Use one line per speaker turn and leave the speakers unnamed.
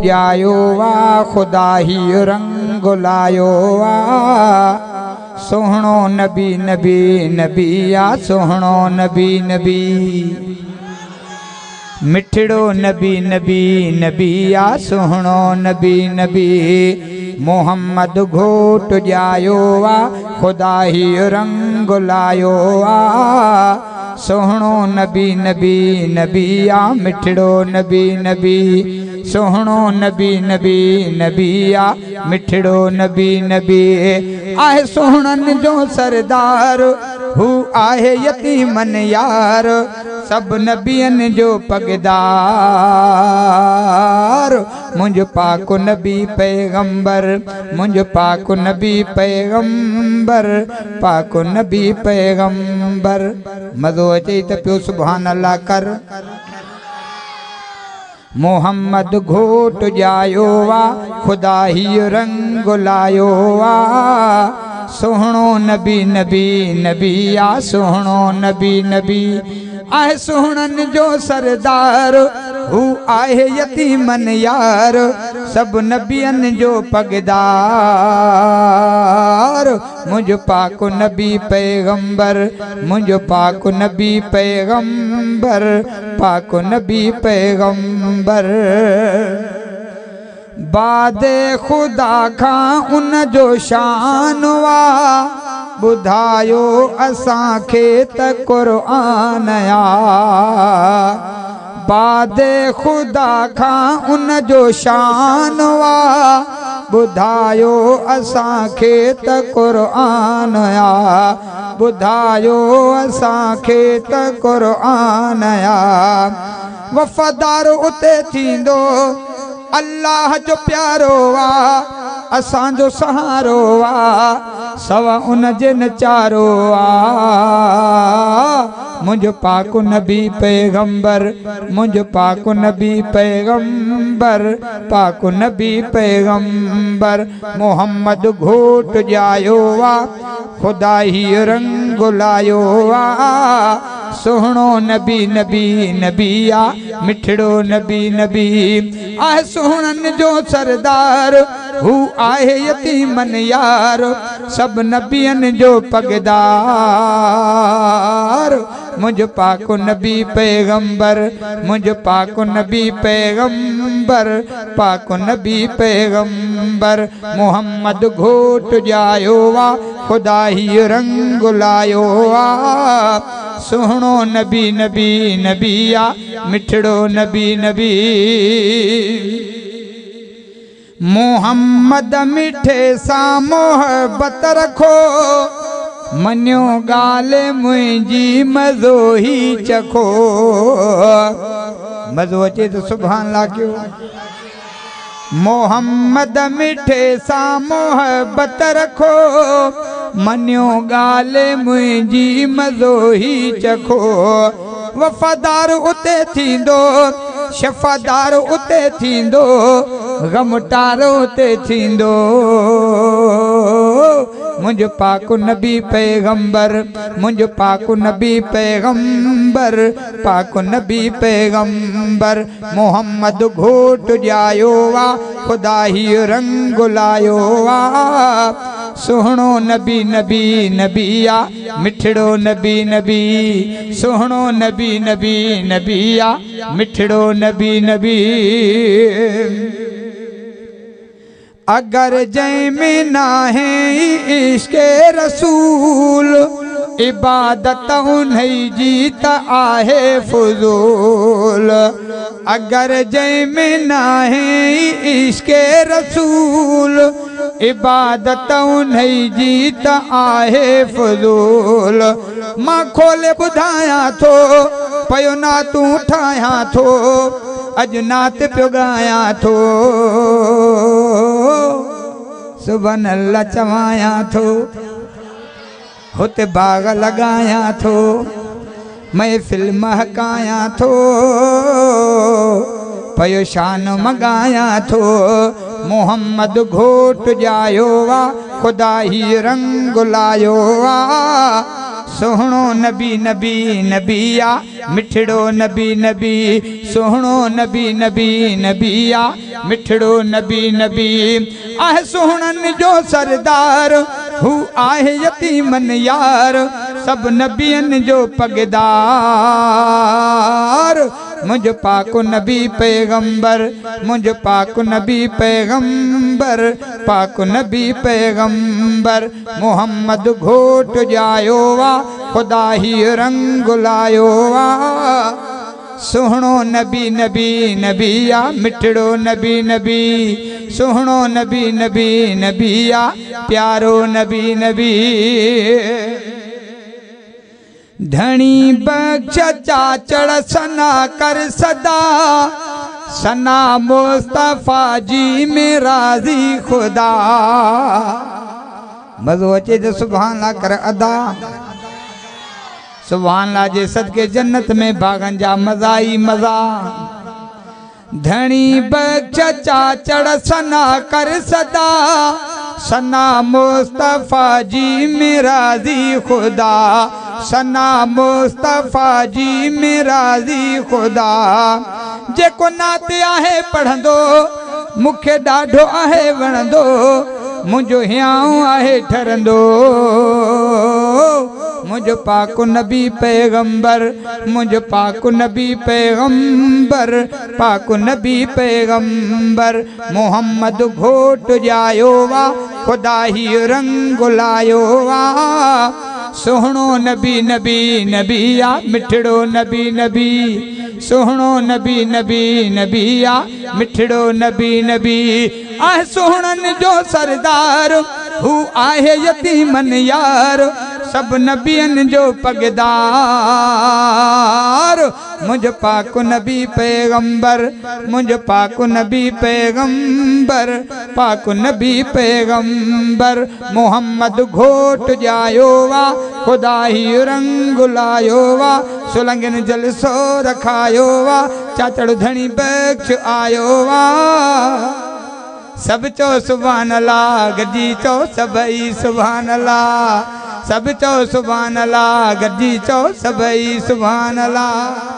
जायो वा खुदा ही रंग लायो वा सोहणो नबी नबी नबी आ सोहणो नबी नबी मिठड़ो नबी नबी नबी आ सोहणो नबी नबी मोहम्मद घोट जायो वा खुदा ही रंग लायो वा सोहणो नबी नबी नबी आ मिठड़ो नबी नबी सोहणो नबी नबी नबी आ मिठड़ो नबी नबी आहे सोहणन जो सरदार हू आहे यतीमन यार सब नबियन जो पगदार मुंज पाक नबी पैगंबर मुंज पाक नबी पैगंबर पाक नबी पैगंबर मज़ो अचे त पियो सुभान अल्लाह कर मोहम्मद घोट जायो वा खुदा ही रंग लायो वा सोहणो नबी नबी नबी आ सोहणो नबी नबी आहे सोहणन जो सरदार हू आहे यतीमन यार सब नबियन जो पगदार मुझ पाक नबी पैगंबर मुझ पाक नबी पैगंबर पाक नबी पैगंबर बादे खुदा खां उन जो शान वा बुधायो असांखे त क़ुरान आ बादे खुदा खां उन जो शान वा बुधायो असांखे त क़ुरान आ बुधायो असांखे त क़ुरान आ वफ़ादार उते थींदो अल्लाह जो प्यारो वा असांजो सहारो वा सवा उन जे नचारो वा मुंहिंजो पाक नबी पैगंबर मुंहिंजो पाक नबी पैगंबर पाक नबी पैगंबर मोहम्मद घोट जायो वा खुदा ही रंग लायो वा सोहणो नबी नबी नबी आ मिठड़ो नबी नबी आहे सोहणन जो सरदार हू आहे यतीमन यार सब नबियन जो पगदार मुझ पाक नबी पैगंबर मुझ पाक नबी पैगंबर पाक नबी पैगंबर मोहम्मद घोट जायो वा खुदा ही रंग लायो वा सोहणो नबी नबी नबी आ मिठड़ो नबी नबी मोहम्मद मिठे सां मोहब्बत रखो मनियो गाले मुंहिंजी मज़ो ही चखो मज़ो अचे तो सुभान अल्लाह कयो मोहम्मद मिठे सां मोहब्बत रखो मनियो गाले मुंहिंजी मज़ो ही चखो वफ़ादार उते थींदो शफ़ादार उते थींदो गमटार उते थींदो मुंहिंजो पाक नबी पैगंबर मुंहिंजो पाक नबी पैगंबर पाक नबी पैगंबर मोहम्मद घोट जायो वा खुदा ही रंग लायो वा सोहणो नबी नबी नबी आ मिठड़ो नबी नबी सोहणो नबी नबी नबी आ मिठड़ो नबी नबी अगर जंहिं में नाहे इश्क़े रसूल इबादत उन्ही जी त आहे फुज़ूल अगर जंहिं में नाहे इश्क़े रसूल इबादत उन्ही जी त आहे फुज़ूल मां खोले ॿुधायां थो पयो ना तूं ठाहियां थो अॼु नात पियो ॻायां थो सुभान अल्लाह चवायां थो हुते बाग लॻायां थो महफ़िल महकायां थो पयो शान मॻायां थो मोहम्मद घोट जायो वा खुदा ही रंग लायो वा सोहणो नबी नबी नबी आ मिठड़ो नबी नबी सोहणो नबी नबी नबी आ मिठड़ो नबी नबी आहे सुहणन जो सरदार हू आहे यतीमन यार सब नबियन जो पगदार मुझ पाक नबी पैगंबर मुझ पाक नबी पैगंबर पाक नबी पैगंबर मोहम्मद घोट जायो वा खुदा ही रंग लायो वा सुहणो नबी नबी नबिया मिठड़ो नबी नबी सुहणो नबी नबी नबिया प्यारो नबी नबी धनी बख्श चाचड़ सना कर सदा सना मुस्तफा जी में राजी खुदा मज़ो अचे तो सुभान अल्लाह कर अदा सुभान अल्लाह जे सदके जन्नत में भागन जा मज़ा ही मज़ा धनी बख्श चाचड़ सना कर सदा सना मुस्तफा जी में राजी खुदा सना मुस्तफा जी में राजी खुदा जेको नाते आहे पढ़ंदो मुखे ॾाढो आहे वणंदो मुंहिंजो हियाऊं आहे ठरंदो मुझ पाक नबी पैगंबर मुझ पाक नबी पैगंबर पाक नबी पैगंबर मोहम्मद घोट जायो वा खुदा ही रंग लायो वा सुहणो नबी नबी नबिया मिठड़ो नबी नबी सुहणो नबी नबी नबिया मिठड़ो नबी नबी आहे सुहणन जो सरदार हू आहे यतीमन यार सब नबियन जो पगदार मुझ पाक नबी पैगंबर मुझ पाक नबी पैगंबर पाक नबी पैगंबर मोहम्मद घोट जायो वा खुदा ही रंग लायो वा सुलंगन जलसो रखायो वा चाचड़ धनी बख्श आयो वा सब चो सुभान अल्लाह गजी चो सबई सुभान अल्लाह सब चो सुभान अल्लाह गजी चो सबई सुभान अल्लाह।